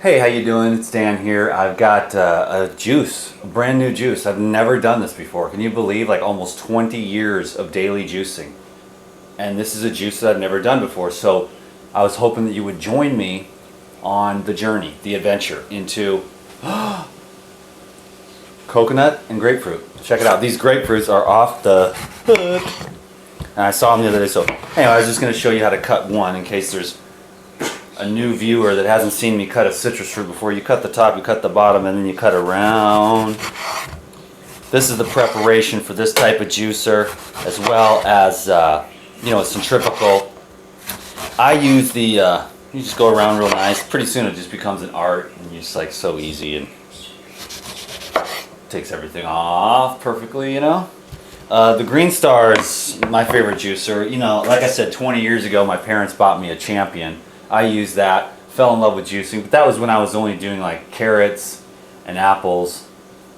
Hey, how you doing? It's Dan here. I've got a juice, a brand new juice. I've never done this before. Can you believe, like, almost 20 years of daily juicing? And this is a juice that I've never done before. So I was hoping that you would join me on the journey, the adventure into coconut and grapefruit. Check it out. These grapefruits are off the hook. And I saw them the other day. So anyway, I was just going to show you how to cut one in case there's a new viewer that hasn't seen me cut a citrus fruit before. You cut the top, you cut the bottom, and then you cut around. This is the preparation for this type of juicer, as well as centrifugal. I use the you just go around real nice. Pretty soon it just becomes an art, and you're just like so easy and takes everything off perfectly, The Green Star is my favorite juicer. Like I said, 20 years ago, my parents bought me a Champion. I used that, fell in love with juicing, but that was when I was only doing like carrots and apples,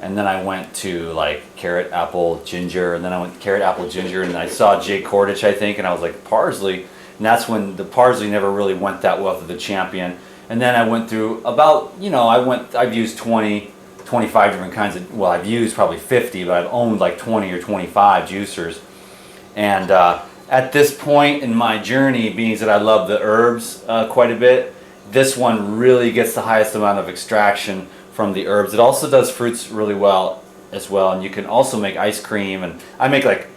and then I went to like carrot, apple, ginger, and then I went carrot, apple, ginger, and I saw Jay Cordich, I think, and I was like, parsley, and that's when the parsley never really went that well to the Champion. And then I went through about, I've used 20, 25 different kinds of, well, I've used probably 50, but I've owned like 20 or 25 juicers. And at this point in my journey, being that I love the herbs quite a bit, this one really gets the highest amount of extraction from the herbs. It also does fruits really well as well, and you can also make ice cream, and I make like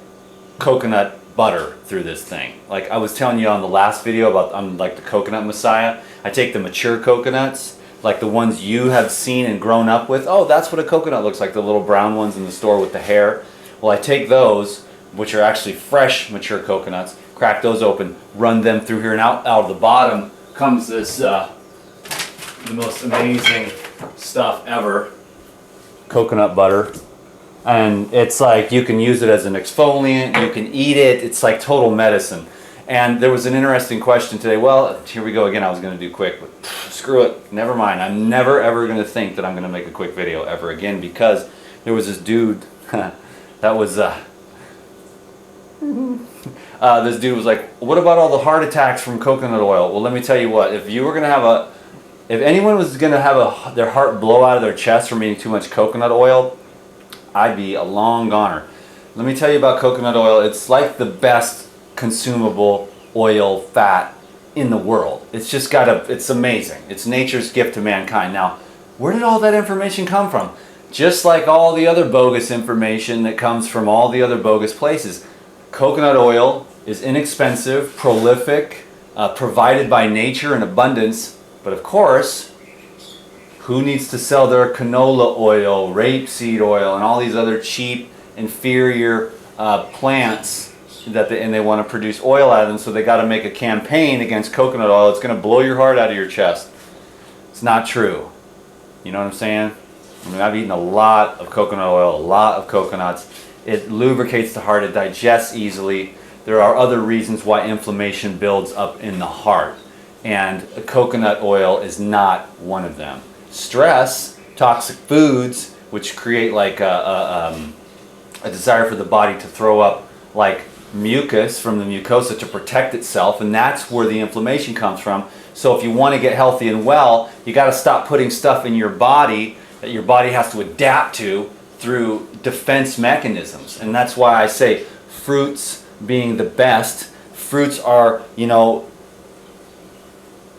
coconut butter through this thing. Like I was telling you on the last video about I'm like the coconut messiah. I take the mature coconuts, like the ones you have seen and grown up with. Oh, that's what a coconut looks like, the little brown ones in the store with the hair. Well, I take those, which are actually fresh mature coconuts, crack those open, run them through here, and out of the bottom comes this the most amazing stuff ever, coconut butter. And it's like you can use it as an exfoliant, you can eat it, it's like total medicine. And there was an interesting question today. Well, here we go again. I was going to do quick, but screw it, never mind. I'm never ever going to think that I'm going to make a quick video ever again, because there was this dude that was this dude was like, what about all the heart attacks from coconut oil? Well, let me tell you what, if anyone was going to have their heart blow out of their chest from eating too much coconut oil, I'd be a long goner. Let me tell you about coconut oil. It's like the best consumable oil fat in the world. It's just it's amazing. It's nature's gift to mankind. Now, where did all that information come from? Just like all the other bogus information that comes from all the other bogus places. Coconut oil is inexpensive, prolific, provided by nature in abundance, but of course, who needs to sell their canola oil, rapeseed oil, and all these other cheap, inferior plants and they want to produce oil out of them, so they got to make a campaign against coconut oil. It's going to blow your heart out of your chest. It's not true. You know what I'm saying? I mean, I've eaten a lot of coconut oil, a lot of coconuts. It lubricates the heart, it digests easily. There are other reasons why inflammation builds up in the heart, and coconut oil is not one of them. Stress, toxic foods, which create like a desire for the body to throw up like mucus from the mucosa to protect itself, and that's where the inflammation comes from. So if you want to get healthy and well, you got to stop putting stuff in your body that your body has to adapt to through defense mechanisms. And that's why I say fruits being the best. Fruits are,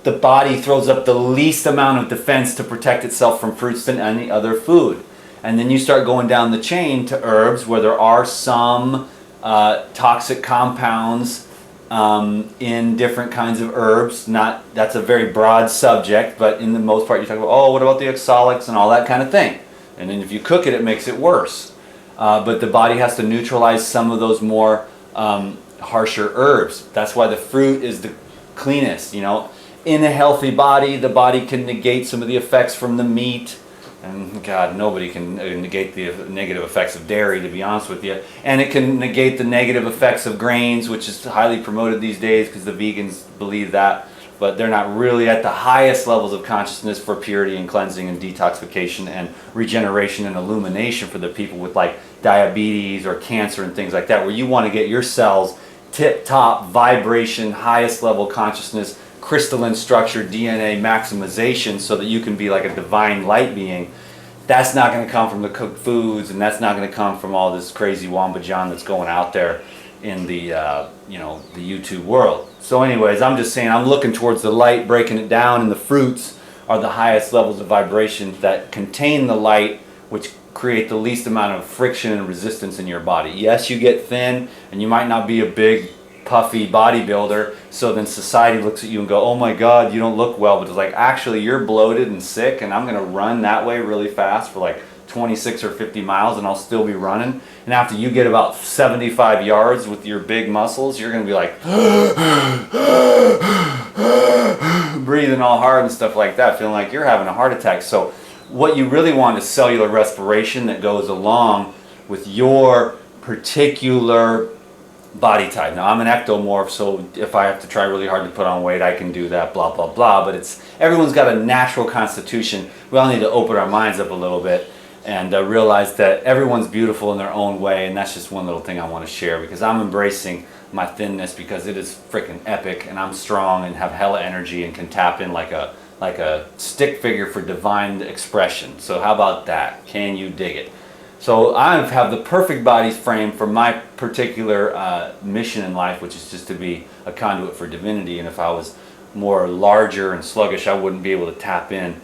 the body throws up the least amount of defense to protect itself from fruits than any other food. And then you start going down the chain to herbs, where there are some toxic compounds in different kinds of herbs. That's a very broad subject, but in the most part you talk about, what about the oxalics and all that kind of thing. And then if you cook it, it makes it worse. But the body has to neutralize some of those more harsher herbs. That's why the fruit is the cleanest. In a healthy body, the body can negate some of the effects from the meat. And God, nobody can negate the negative effects of dairy, to be honest with you. And it can negate the negative effects of grains, which is highly promoted these days because the vegans believe that. But they're not really at the highest levels of consciousness for purity and cleansing and detoxification and regeneration and illumination for the people with like diabetes or cancer and things like that, where you want to get your cells tip-top vibration, highest level consciousness, crystalline structure, DNA maximization, so that you can be like a divine light being. That's not going to come from the cooked foods, and that's not going to come from all this crazy wamba john that's going out there in the you know, the YouTube world. So anyways, I'm just saying, I'm looking towards the light, breaking it down, and the fruits are the highest levels of vibration that contain the light, which create the least amount of friction and resistance in your body. Yes, you get thin, and you might not be a big puffy bodybuilder, so then society looks at you and go, oh my god, you don't look well, but it's like, actually you're bloated and sick, and I'm gonna run that way really fast for like 26 or 50 miles, and I'll still be running, and after you get about 75 yards with your big muscles, you're gonna be like breathing all hard and stuff like that, feeling like you're having a heart attack. So what you really want is cellular respiration that goes along with your particular body type. Now, I'm an ectomorph, so if I have to try really hard to put on weight, I can do that, blah blah blah, but it's, everyone's got a natural constitution. We all need to open our minds up a little bit and realize that everyone's beautiful in their own way, and that's just one little thing I want to share, because I'm embracing my thinness because it is freaking epic, and I'm strong and have hella energy and can tap in like a stick figure for divine expression. So how about that? Can you dig it? So I have the perfect body frame for my particular mission in life, which is just to be a conduit for divinity. And if I was more larger and sluggish, I wouldn't be able to tap in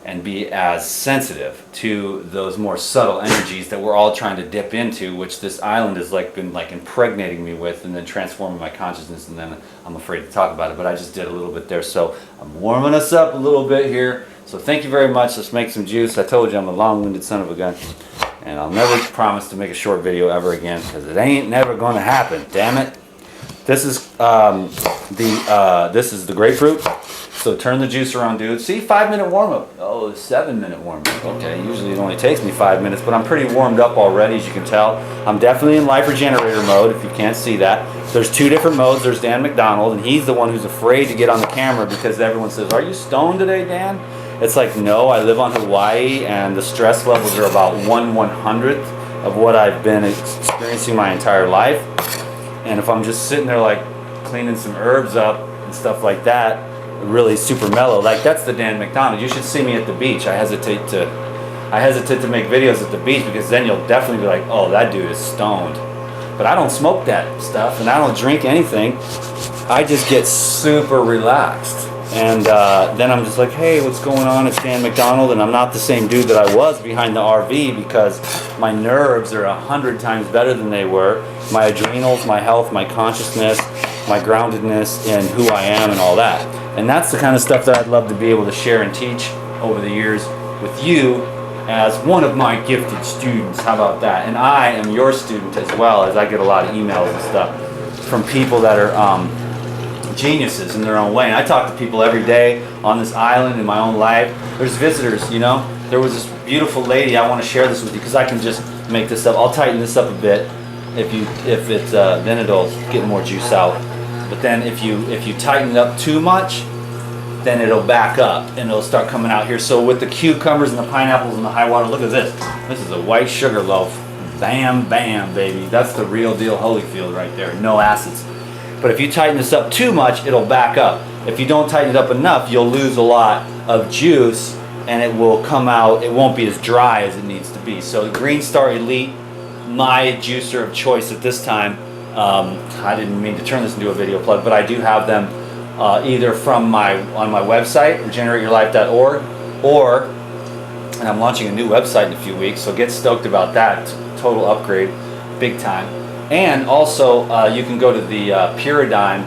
and be as sensitive to those more subtle energies that we're all trying to dip into, which this island has been impregnating me with, and then transforming my consciousness, and then I'm afraid to talk about it, but I just did a little bit there. So I'm warming us up a little bit here. So thank you very much. Let's make some juice. I told you I'm a long-winded son of a gun, and I'll never promise to make a short video ever again, because it ain't never going to happen. Damn it. This is the grapefruit. So turn the juice around, dude. See, 5-minute warm-up. Oh, 7-minute warm-up. Okay, usually it only takes me 5 minutes, but I'm pretty warmed up already, as you can tell. I'm definitely in life regenerator mode, if you can't see that. There's two different modes. There's Dan McDonald, and he's the one who's afraid to get on the camera because everyone says, are you stoned today, Dan? It's like, no, I live on Hawaii, and the stress levels are about 1/100th of what I've been experiencing my entire life. And if I'm just sitting there like cleaning some herbs up and stuff like that, really super mellow, like that's the Dan McDonald. You should see me at the beach. I hesitate to make videos at the beach, because then you'll definitely be like, oh, that dude is stoned. But I don't smoke that stuff, and I don't drink anything. I just get super relaxed. And then I'm just like, hey, what's going on? It's Dan McDonald, and I'm not the same dude that I was behind the RV, because my nerves are 100 times better than they were. My adrenals, my health, my consciousness, my groundedness, and who I am, and all that. And that's the kind of stuff that I'd love to be able to share and teach over the years with you as one of my gifted students. How about that? And I am your student as well, as I get a lot of emails and stuff from people that are geniuses in their own way. And I talk to people every day on this island in my own life. There's visitors, you know. There was this beautiful lady. I want to share this with you because I can just make this up. I'll tighten this up a bit if it's then it'll get more juice out. But then if you tighten it up too much, then it'll back up and it'll start coming out here. So with the cucumbers and the pineapples and the high water, look at this. This is a white sugar loaf. Bam, bam, baby. That's the real deal Holyfield right there. No acids. But if you tighten this up too much, it'll back up. If you don't tighten it up enough, you'll lose a lot of juice, and it will come out, it won't be as dry as it needs to be. So Green Star Elite, my juicer of choice at this time. I didn't mean to turn this into a video plug, but I do have them either on my website, regenerateyourlife.org, or, and I'm launching a new website in a few weeks, so get stoked about that. Total upgrade, big time. And also, you can go to the Pyridine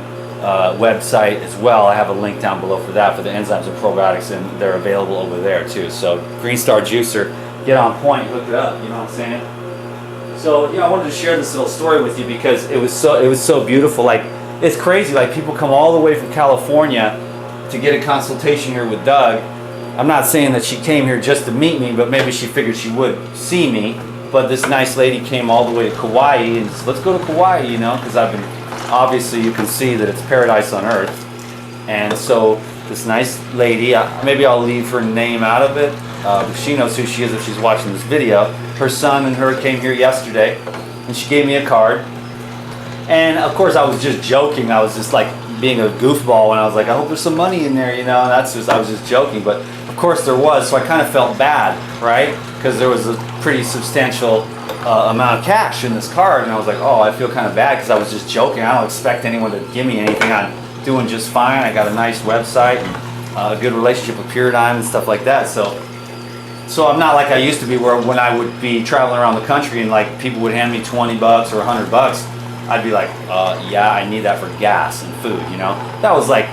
website as well. I have a link down below for that, for the enzymes and probiotics, and they're available over there too. So Green Star Juicer, get on point, hook it up, you know what I'm saying? So I wanted to share this little story with you because it was so beautiful. Like, it's crazy. Like, people come all the way from California to get a consultation here with Doug. I'm not saying that she came here just to meet me, but maybe she figured she would see me. But this nice lady came all the way to Kauai, and said, let's go to Kauai, you know, because I've been, obviously you can see that it's paradise on earth. And so this nice lady, maybe I'll leave her name out of it. She knows who she is if she's watching this video. Her son and her came here yesterday, and she gave me a card. And of course I was just joking. I was just like being a goofball when I was like, I hope there's some money in there, you know. And that's just, I was just joking, but of course there was. So I kind of felt bad, right? Because there was a pretty substantial amount of cash in this card, and I was like, oh, I feel kind of bad because I was just joking. I don't expect anyone to give me anything. I'm doing just fine. I got a nice website and a good relationship with Paradigm and stuff like that. So I'm not like I used to be, where when I would be traveling around the country and like people would hand me $20 or $100, I'd be like, yeah, I need that for gas and food, you know. That was like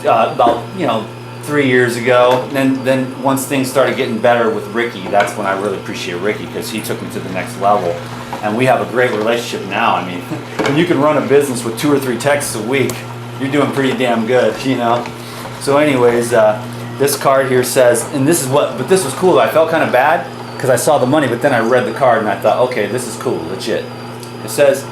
about, you know, 3 years ago. And then once things started getting better with Ricky, that's when I really appreciate Ricky, because he took me to the next level. And we have a great relationship now. I mean, when you can run a business with 2 or 3 texts a week, you're doing pretty damn good, you know. So anyways, this card here says, and this is what, but this was cool. I felt kind of bad because I saw the money, but then I read the card and I thought, okay, this is cool, legit. It says,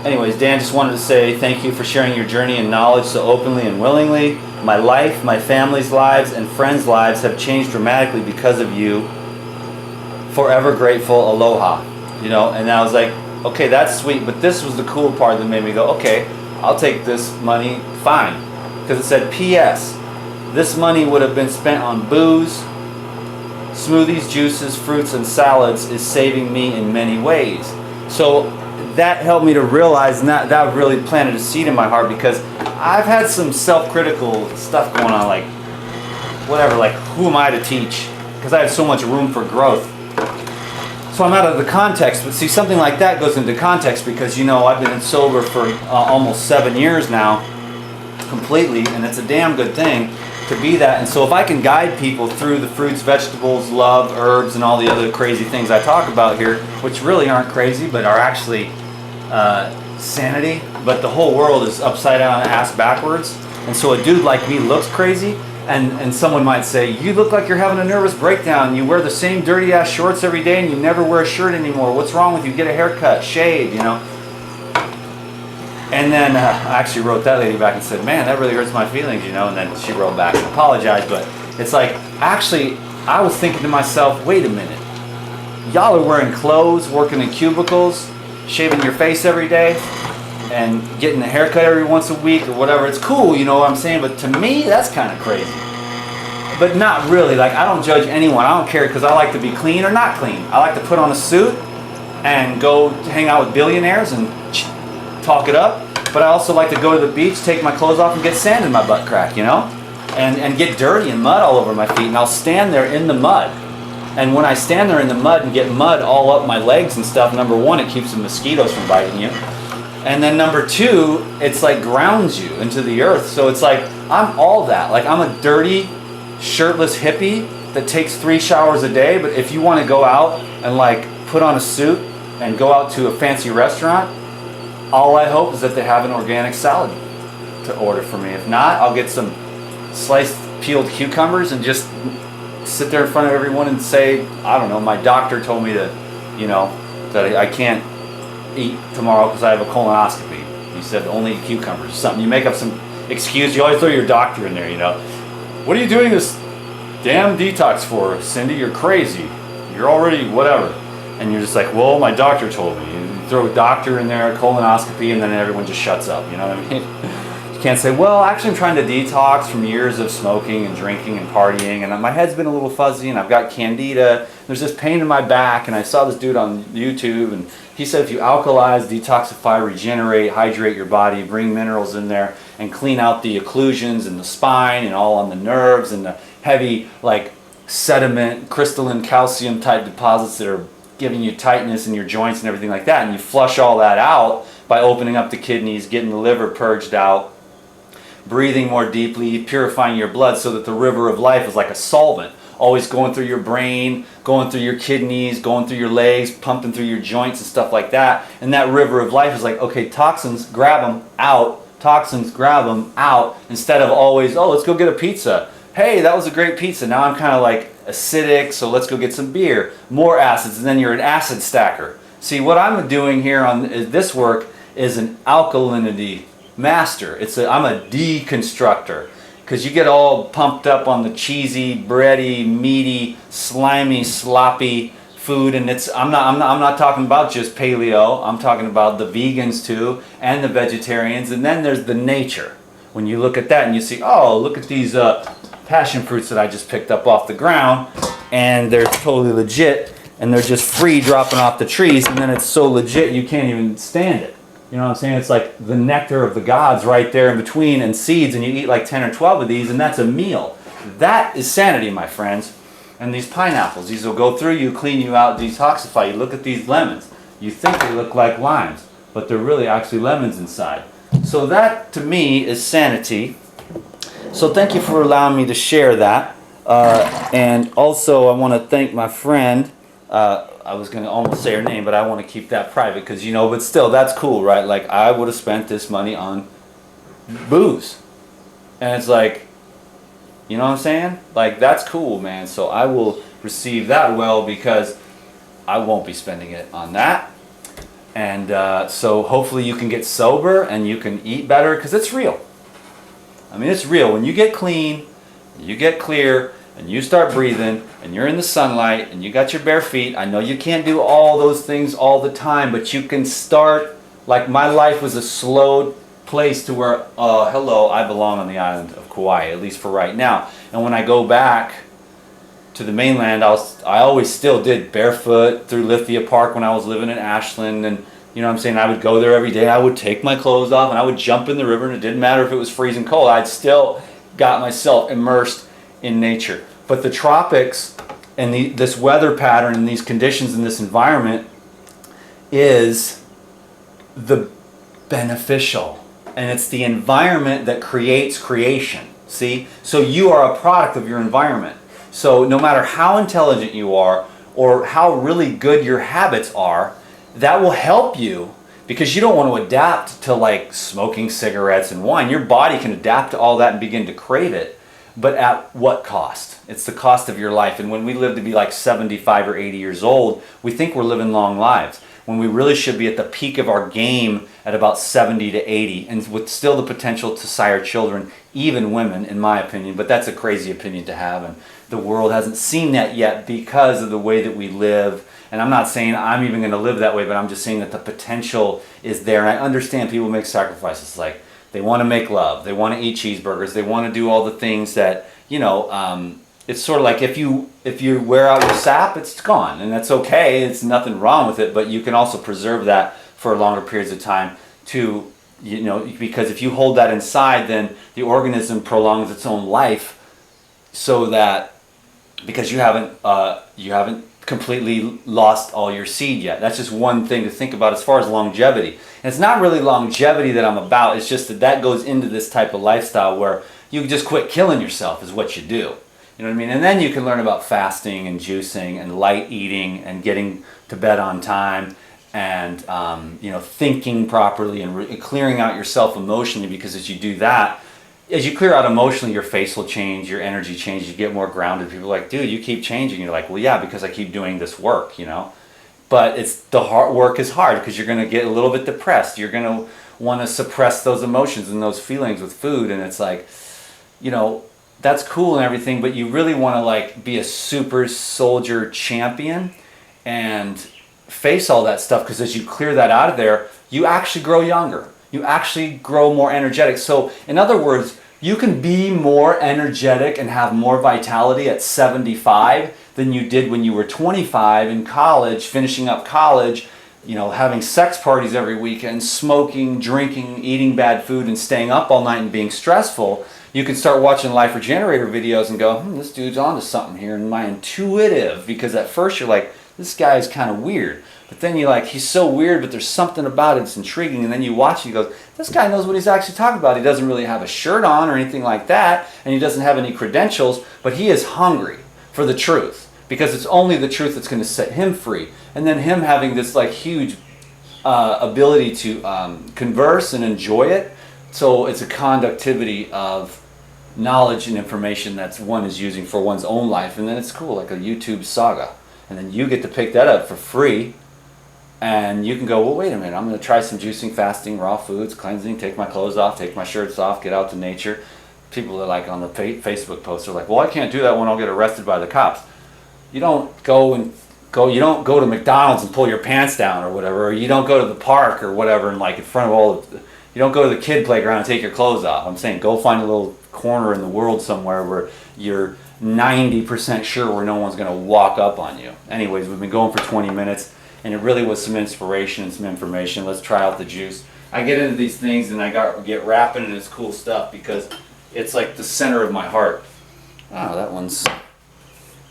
anyways, Dan just wanted to say thank you for sharing your journey and knowledge so openly and willingly. My life, my family's lives, and friends' lives have changed dramatically because of you. Forever grateful, aloha. You know, and I was like, okay, that's sweet, but this was the cool part that made me go, okay, I'll take this money, fine. Because it said, P.S. This money would have been spent on booze, smoothies, juices, fruits, and salads is saving me in many ways. So that helped me to realize, and that really planted a seed in my heart, because I've had some self-critical stuff going on, like, whatever, like, who am I to teach? Because I have so much room for growth. So I'm out of the context, but see, something like that goes into context because, you know, I've been sober for almost 7 years now, completely, and it's a damn good thing to be that. And so if I can guide people through the fruits, vegetables, love, herbs, and all the other crazy things I talk about here, which really aren't crazy but are actually sanity, but the whole world is upside down and ass backwards. And so a dude like me looks crazy, and someone might say, you look like you're having a nervous breakdown, you wear the same dirty ass shorts every day and you never wear a shirt anymore, what's wrong with you? Get a haircut, shave, you know. And then I actually wrote that lady back and said, man, that really hurts my feelings, you know. And then she wrote back and apologized. But it's like, actually, I was thinking to myself, wait a minute. Y'all are wearing clothes, working in cubicles, shaving your face every day, and getting a haircut every once a week or whatever. It's cool, you know what I'm saying? But to me, that's kind of crazy. But not really. Like, I don't judge anyone. I don't care, because I like to be clean or not clean. I like to put on a suit and go hang out with billionaires and talk it up, but I also like to go to the beach, take my clothes off, and get sand in my butt crack, you know, and get dirty and mud all over my feet, and I'll stand there in the mud. And when I stand there in the mud and get mud all up my legs and stuff, number one, it keeps the mosquitoes from biting you, and then number two, it's like grounds you into the earth. So it's like, I'm all that. Like, I'm a dirty, shirtless hippie that takes 3 showers a day, but if you want to go out and like put on a suit and go out to a fancy restaurant, all I hope is that they have an organic salad to order for me. If not, I'll get some sliced peeled cucumbers and just sit there in front of everyone and say, I don't know, my doctor told me to, you know, that I can't eat tomorrow because I have a colonoscopy. He said only eat cucumbers or something. You make up some excuse. You always throw your doctor in there, you know. What are you doing this damn detox for, Cindy? You're crazy. You're already whatever. And you're just like, well, my doctor told me. Throw a doctor in there, colonoscopy, and then everyone just shuts up, you know what I mean? You can't say, well, actually I'm trying to detox from years of smoking and drinking and partying, and my head's been a little fuzzy, and I've got candida, there's this pain in my back, and I saw this dude on YouTube, and he said if you alkalize, detoxify, regenerate, hydrate your body, bring minerals in there, and clean out the occlusions and the spine and all on the nerves and the heavy, like, sediment, crystalline calcium type deposits that are giving you tightness in your joints and everything like that, and you flush all that out by opening up the kidneys, getting the liver purged out, breathing more deeply, purifying your blood so that the river of life is like a solvent, always going through your brain, going through your kidneys, going through your legs, pumping through your joints and stuff like that. And that river of life is like, okay, toxins, grab them out, toxins, grab them out, instead of always, oh, let's go get a pizza. Hey, that was a great pizza. Now I'm kind of like acidic, so let's go get some beer. More acids, and then you're an acid stacker. See, what I'm doing here on this work is an alkalinity master. I'm a deconstructor, because you get all pumped up on the cheesy, bready, meaty, slimy, sloppy food, and I'm not talking about just paleo. I'm talking about the vegans too, and the vegetarians, and then there's the nature. When you look at that and you see, oh, look at these passion fruits that I just picked up off the ground, and they're totally legit, and they're just free dropping off the trees, and then it's so legit you can't even stand it. You know what I'm saying? It's like the nectar of the gods right there in between, and seeds, and you eat like 10 or 12 of these, and that's a meal. That is sanity, my friends. And these pineapples, these will go through you, clean you out, detoxify you. Look at these lemons. You think they look like limes, but they're really actually lemons inside. So that, to me, is sanity. So thank you for allowing me to share that. And also, I want to thank my friend. I was going to almost say her name, but I want to keep that private because, you know, but still, that's cool, right? Like, I would have spent this money on booze. And it's like, you know what I'm saying? Like, that's cool, man. So I will receive that well because I won't be spending it on that. And so hopefully you can get sober and you can eat better because it's real. I mean, it's real. When you get clean, you get clear, and you start breathing, and you're in the sunlight, and you got your bare feet. I know you can't do all those things all the time, but you can start. Like, my life was a slow place to where, hello, I belong on the island of Kauai, at least for right now. And when I go back to the mainland, I always still did barefoot through Lithia Park when I was living in Ashland, and you know what I'm saying, I would go there every day. I would take my clothes off and I would jump in the river, and it didn't matter if it was freezing cold. I'd still got myself immersed in nature. But the tropics and this weather pattern and these conditions in this environment is the beneficial. And it's the environment that creates creation. See? So you are a product of your environment. So no matter how intelligent you are or how really good your habits are, that will help you because you don't want to adapt to like smoking cigarettes and wine. Your body can adapt to all that and begin to crave it. But at what cost? It's the cost of your life. And when we live to be like 75 or 80 years old, we think we're living long lives. When we really should be at the peak of our game at about 70 to 80, and with still the potential to sire children, even women, in my opinion. But that's a crazy opinion to have, and the world hasn't seen that yet because of the way that we live. And I'm not saying I'm even going to live that way, but I'm just saying that the potential is there. And I understand people make sacrifices, like they want to make love, they want to eat cheeseburgers, they want to do all the things that, you know, it's sort of like if you wear out your sap, it's gone, and that's okay. It's nothing wrong with it, but you can also preserve that for longer periods of time to, you know, because if you hold that inside, then the organism prolongs its own life, so that because you haven't completely lost all your seed yet. That's just one thing to think about as far as longevity. And it's not really longevity that I'm about. It's just that goes into this type of lifestyle where you just quit killing yourself is what you do. You know what I mean? And then you can learn about fasting and juicing and light eating and getting to bed on time and you know, thinking properly and clearing out yourself emotionally, because as you do that, as you clear out emotionally, your face will change, your energy changes, you get more grounded. People are like, dude, you keep changing. You're like, well, yeah, because I keep doing this work, you know. But it's the hard work is hard because you're going to get a little bit depressed. You're going to want to suppress those emotions and those feelings with food, and it's like, you know, that's cool and everything, but you really want to like be a super soldier champion and face all that stuff, because as you clear that out of there, you actually grow younger. You actually grow more energetic. So in other words, you can be more energetic and have more vitality at 75 than you did when you were 25 in college, finishing up college, you know, having sex parties every weekend, smoking, drinking, eating bad food, and staying up all night and being stressful. You can start watching Life Regenerator videos and go, this dude's onto something here. And my intuitive, because at first you're like, this guy's kind of weird. But then you're like, he's so weird, but there's something about it that's intriguing. And then you watch and you go, this guy knows what he's actually talking about. He doesn't really have a shirt on or anything like that, and he doesn't have any credentials, but he is hungry for the truth, because it's only the truth that's going to set him free. And then him having this like huge ability to converse and enjoy it. So it's a conductivity of knowledge and information that one is using for one's own life. And then it's cool, like a YouTube saga. And then you get to pick that up for free. And you can go, well, wait a minute, I'm going to try some juicing, fasting, raw foods, cleansing, take my clothes off, take my shirts off, get out to nature. People are like on the Facebook posts are like, well, I can't do that when I'll get arrested by the cops. You don't go and You don't go to McDonald's and pull your pants down or whatever, or you don't go to the park or whatever and like in front of you don't go to the kid playground and take your clothes off. I'm saying go find a little corner in the world somewhere where you're 90% sure where no one's going to walk up on you. Anyways, we've been going for 20 minutes and it really was some inspiration and some information. Let's try out the juice. I get into these things and I get rapping and it's cool stuff because it's like the center of my heart. Oh, that one's...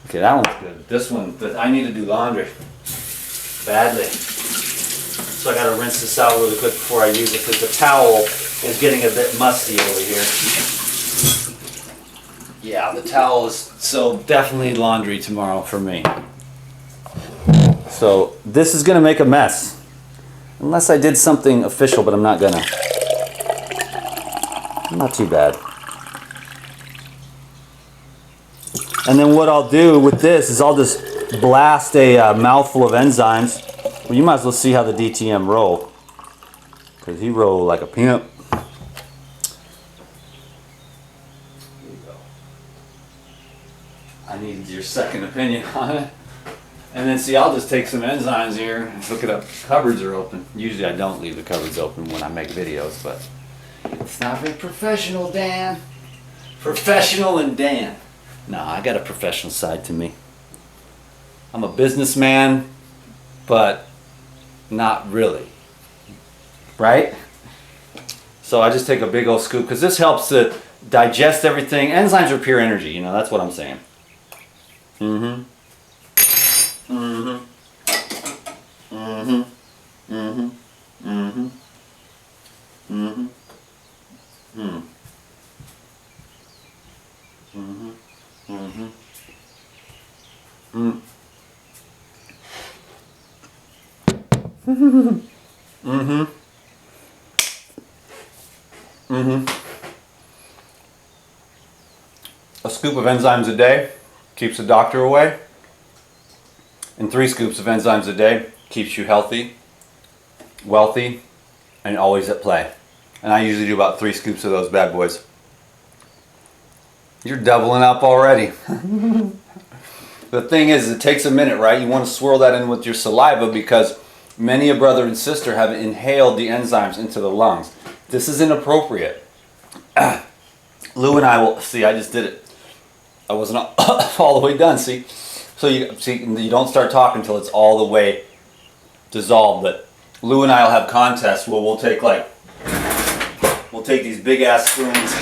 Okay, that one's good. This one, I need to do laundry badly. So I got to rinse this out really quick before I use it because the towel is getting a bit musty over here. Yeah, the towel is, so definitely laundry tomorrow for me. So this is going to make a mess. Unless I did something official, but I'm not gonna. Not too bad. And then what I'll do with this is I'll just blast a mouthful of enzymes. Well, you might as well see how the DTM roll. Because he rolled like a pimp. Here you go. I need your second opinion on it. And then see, I'll just take some enzymes here and hook it up. Cupboards are open. Usually I don't leave the cupboards open when I make videos, but it's not very professional, Dan. Professional and Dan. No, I got a professional side to me. I'm a businessman, but not really. Right? So I just take a big old scoop because this helps to digest everything. Enzymes are pure energy, you know, that's what I'm saying. Mm-hmm. Mm-hmm. Mm-hmm. Mm-hmm. Mm-hmm. Mm-hmm. Mm. Mm-hmm. Mm-hmm. Mm. Mm-hmm. Mm-hmm. A scoop of enzymes a day keeps the doctor away. And 3 scoops of enzymes a day keeps you healthy, wealthy, and always at play. And I usually do about 3 scoops of those bad boys. You're doubling up already. The thing is, it takes a minute, right? You want to swirl that in with your saliva because many a brother and sister have inhaled the enzymes into the lungs. This is inappropriate. Lou and I will... See, I just did it. I wasn't all the way done, see? So you don't start talking until it's all the way dissolved. But Lou and I will have contests where we'll take these big ass spoons.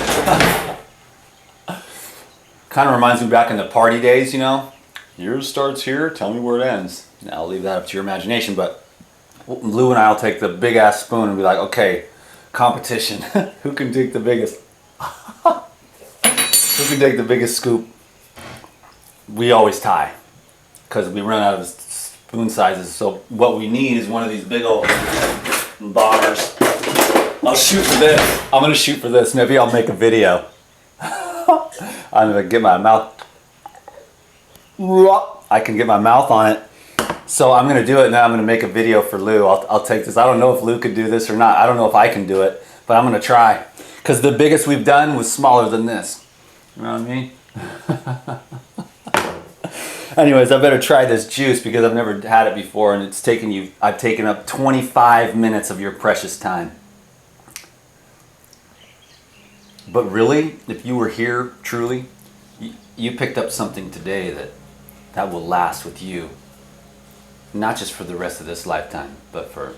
Kind of reminds me back in the party days, you know. Yours starts here, tell me where it ends. Now I'll leave that up to your imagination. But Lou and I will take the big ass spoon and be like, okay, competition. Who can take the biggest? Who can take the biggest scoop? We always tie. Because we run out of spoon sizes. So what we need is one of these big old bombers. I'll shoot for this. I'm going to shoot for this. Maybe I'll make a video. I'm going to get my mouth. I can get my mouth on it. So I'm going to do it now. I'm going to make a video for Lou. I'll take this. I don't know if Lou could do this or not. I don't know if I can do it. But I'm going to try. Because the biggest we've done was smaller than this. You know what I mean? Anyways, I better try this juice because I've never had it before and I've taken up 25 minutes of your precious time. But really, if you were here truly, you picked up something today that will last with you. Not just for the rest of this lifetime, but for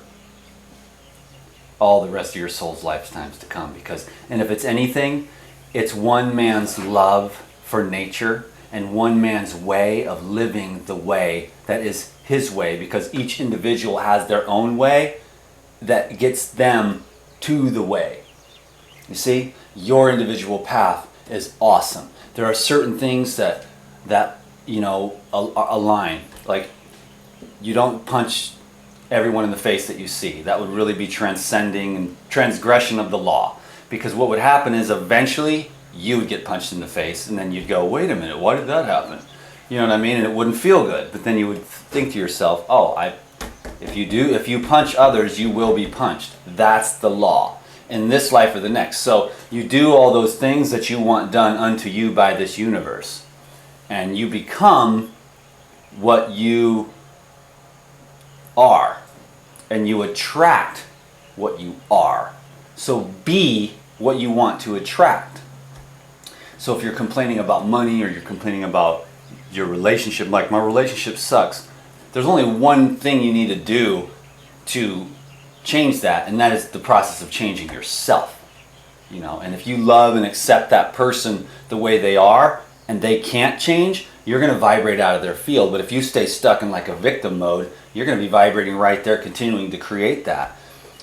all the rest of your soul's lifetimes to come. And if it's anything, it's one man's love for nature and one man's way of living the way that is his way, because each individual has their own way that gets them to the way. You see, your individual path is awesome. There are certain things that you know align. Like, you don't punch everyone in the face that you see. That would really be transcending and transgression of the law. Because what would happen is eventually you would get punched in the face and then you'd go, wait a minute, why did that happen? You know what I mean? And it wouldn't feel good. But then you would think to yourself, oh, if you punch others, you will be punched. That's the law in this life or the next. So you do all those things that you want done unto you by this universe. And you become what you are, and you attract what you are. So be what you want to attract. So if you're complaining about money, or you're complaining about your relationship, like my relationship sucks, there's only one thing you need to do to change that, and that is the process of changing yourself. You know, and if you love and accept that person the way they are, and they can't change, you're going to vibrate out of their field. But if you stay stuck in like a victim mode, you're going to be vibrating right there, continuing to create that.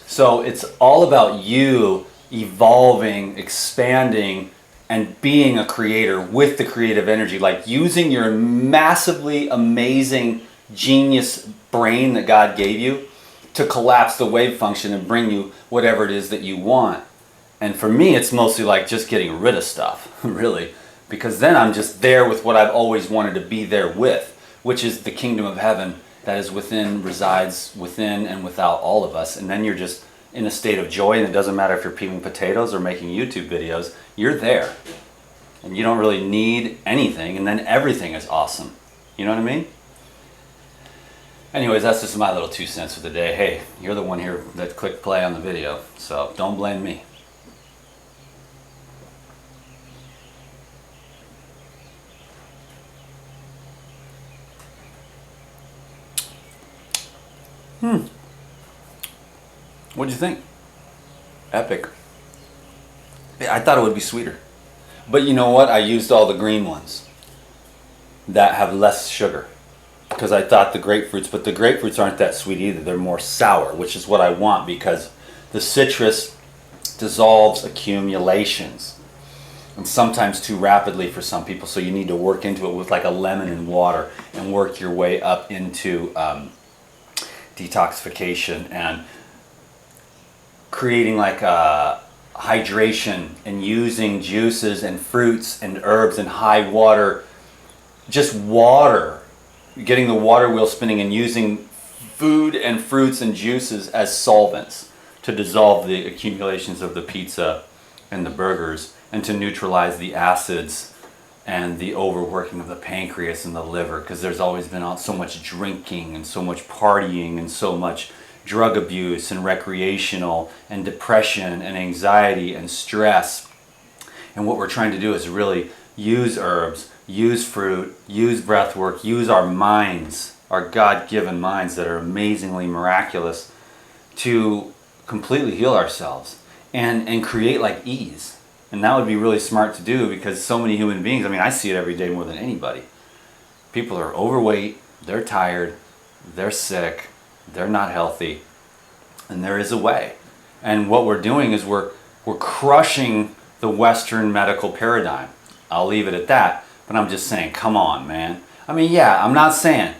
So it's all about you evolving, expanding, and being a creator with the creative energy, like using your massively amazing genius brain that God gave you to collapse the wave function and bring you whatever it is that you want. And for me, it's mostly like just getting rid of stuff, really, because then I'm just there with what I've always wanted to be there with, which is the kingdom of heaven that is within, resides within and without all of us. And then you're just in a state of joy, and it doesn't matter if you're peeling potatoes or making YouTube videos, you're there. And you don't really need anything, and then everything is awesome. You know what I mean? Anyways, that's just my little 2 cents for the day. Hey, you're the one here that clicked play on the video, so don't blame me. What'd you think? Epic. I thought it would be sweeter. But you know what? I used all the green ones that have less sugar, because I thought the grapefruits, but the grapefruits aren't that sweet either. They're more sour, which is what I want, because the citrus dissolves accumulations, and sometimes too rapidly for some people. So you need to work into it with like a lemon and water, and work your way up into detoxification and creating like a hydration, and using juices and fruits and herbs and high water, just water, getting the water wheel spinning, and using food and fruits and juices as solvents to dissolve the accumulations of the pizza and the burgers, and to neutralize the acids and the overworking of the pancreas and the liver, because there's always been so much drinking and so much partying and so much drug abuse and recreational and depression and anxiety and stress. And what we're trying to do is really use herbs, use fruit, use breath work, use our minds, our God-given minds that are amazingly miraculous, to completely heal ourselves and create like ease. And that would be really smart to do, because so many human beings, I mean, I see it every day more than anybody. People are overweight, they're tired, they're sick, they're not healthy, and there is a way. And what we're doing is we're crushing the Western medical paradigm. I'll leave it at that, but I'm just saying, come on, man. I mean, yeah, I'm not saying,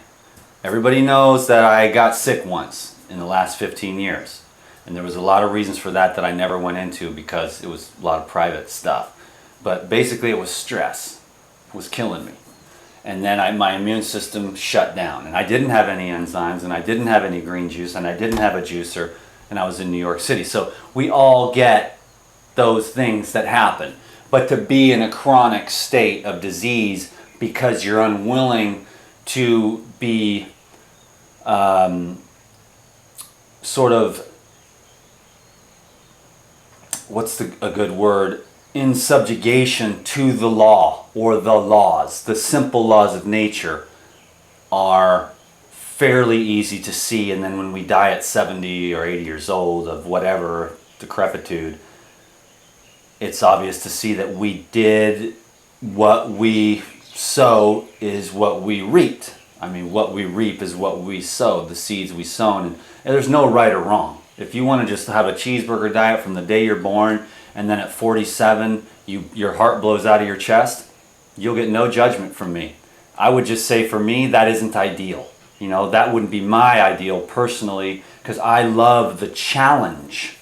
everybody knows that I got sick once in the last 15 years. And there was a lot of reasons for that I never went into, because it was a lot of private stuff. But basically it was stress. It was killing me. And then my immune system shut down. And I didn't have any enzymes, and I didn't have any green juice, and I didn't have a juicer, and I was in New York City. So we all get those things that happen. But to be in a chronic state of disease because you're unwilling to be sort of, what's a good word, in subjugation to the law or the laws. The simple laws of nature are fairly easy to see, and then when we die at 70 or 80 years old of whatever decrepitude, it's obvious to see that we did what we sow is what we reaped. I mean, what we reap is what we sow, the seeds we sown, and there's no right or wrong. If you want to just have a cheeseburger diet from the day you're born, and then at 47 your heart blows out of your chest, you'll get no judgment from me. I would just say, for me, that isn't ideal. You know, that wouldn't be my ideal personally, because I love the challenge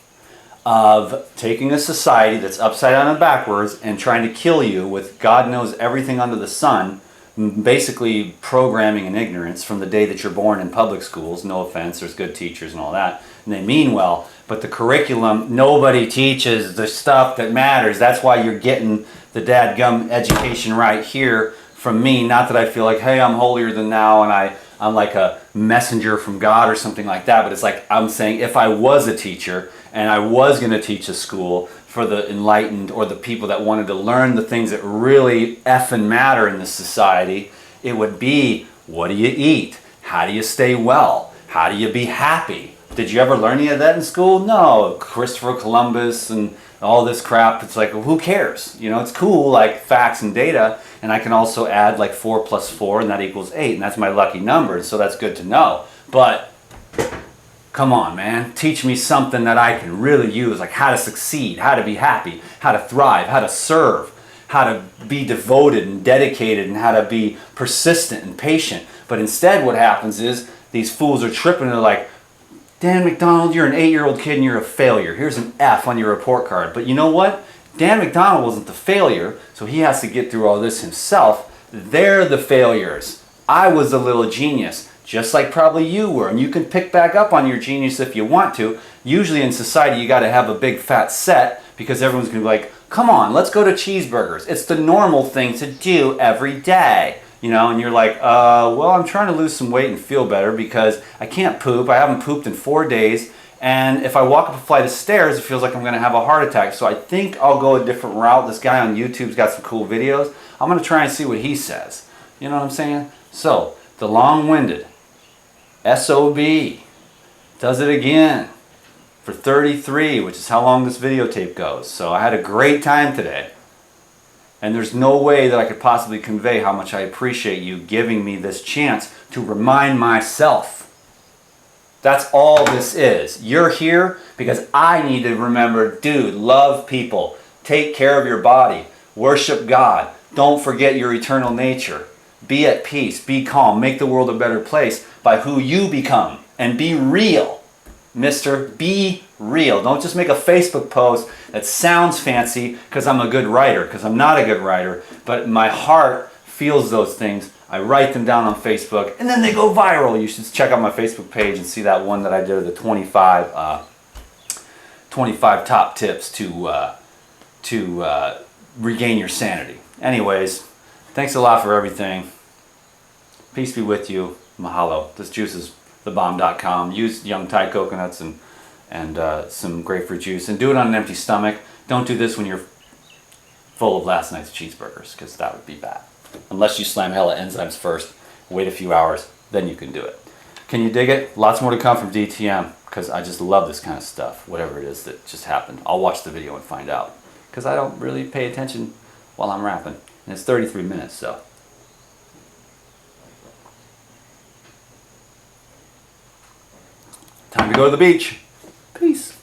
of taking a society that's upside down and backwards and trying to kill you with God knows everything under the sun, basically programming in ignorance from the day that you're born in public schools. No offense, there's good teachers and all that, and they mean well, but the curriculum, nobody teaches the stuff that matters. That's why you're getting the dadgum education right here from me. Not that I feel like, hey, I'm holier than thou and I'm like a messenger from God or something like that, but it's like I'm saying if I was a teacher and I was going to teach a school for the enlightened or the people that wanted to learn the things that really effing matter in this society, it would be, what do you eat? How do you stay well? How do you be happy? Did you ever learn any of that in school? No. Christopher Columbus and all this crap. It's like, who cares? You know, it's cool, like facts and data. And I can also add like 4 plus 4, and that equals 8. And that's my lucky number. So that's good to know. But come on, man. Teach me something that I can really use, like how to succeed, how to be happy, how to thrive, how to serve, how to be devoted and dedicated, and how to be persistent and patient. But instead what happens is these fools are tripping and they're like, Dan McDonald, you're an 8-year-old kid and you're a failure. Here's an F on your report card. But you know what? Dan McDonald wasn't the failure, so he has to get through all this himself. They're the failures. I was a little genius, just like probably you were. And you can pick back up on your genius if you want to. Usually in society you got to have a big fat set because everyone's going to be like, come on, let's go to cheeseburgers. It's the normal thing to do every day. You know, and you're like, well, I'm trying to lose some weight and feel better because I can't poop. I haven't pooped in 4 days. And if I walk up a flight of stairs, it feels like I'm going to have a heart attack. So I think I'll go a different route. This guy on YouTube's got some cool videos. I'm going to try and see what he says. You know what I'm saying? So, the long-winded SOB does it again for 33, which is how long this videotape goes. So I had a great time today. And there's no way that I could possibly convey how much I appreciate you giving me this chance to remind myself. That's all this is. You're here because I need to remember, dude, love people. Take care of your body. Worship God. Don't forget your eternal nature. Be at peace. Be calm. Make the world a better place by who you become. And be real. Mister, be real. Don't just make a Facebook post that sounds fancy because I'm a good writer, because I'm not a good writer, but my heart feels those things. I write them down on Facebook and then they go viral. You should check out my Facebook page and see that one that I did of the 25 top tips to regain your sanity. Anyways, thanks a lot for everything. Peace be with you. Mahalo. This juice is thebomb.com. Use young Thai coconuts and some grapefruit juice, and do it on an empty stomach. Don't do this when you're full of last night's cheeseburgers, because that would be bad. Unless you slam hella enzymes first, wait a few hours, then you can do it. Can you dig it? Lots more to come from DTM, because I just love this kind of stuff, whatever it is that just happened. I'll watch the video and find out, because I don't really pay attention while I'm rapping. And it's 33 minutes, so. Time to go to the beach. Peace.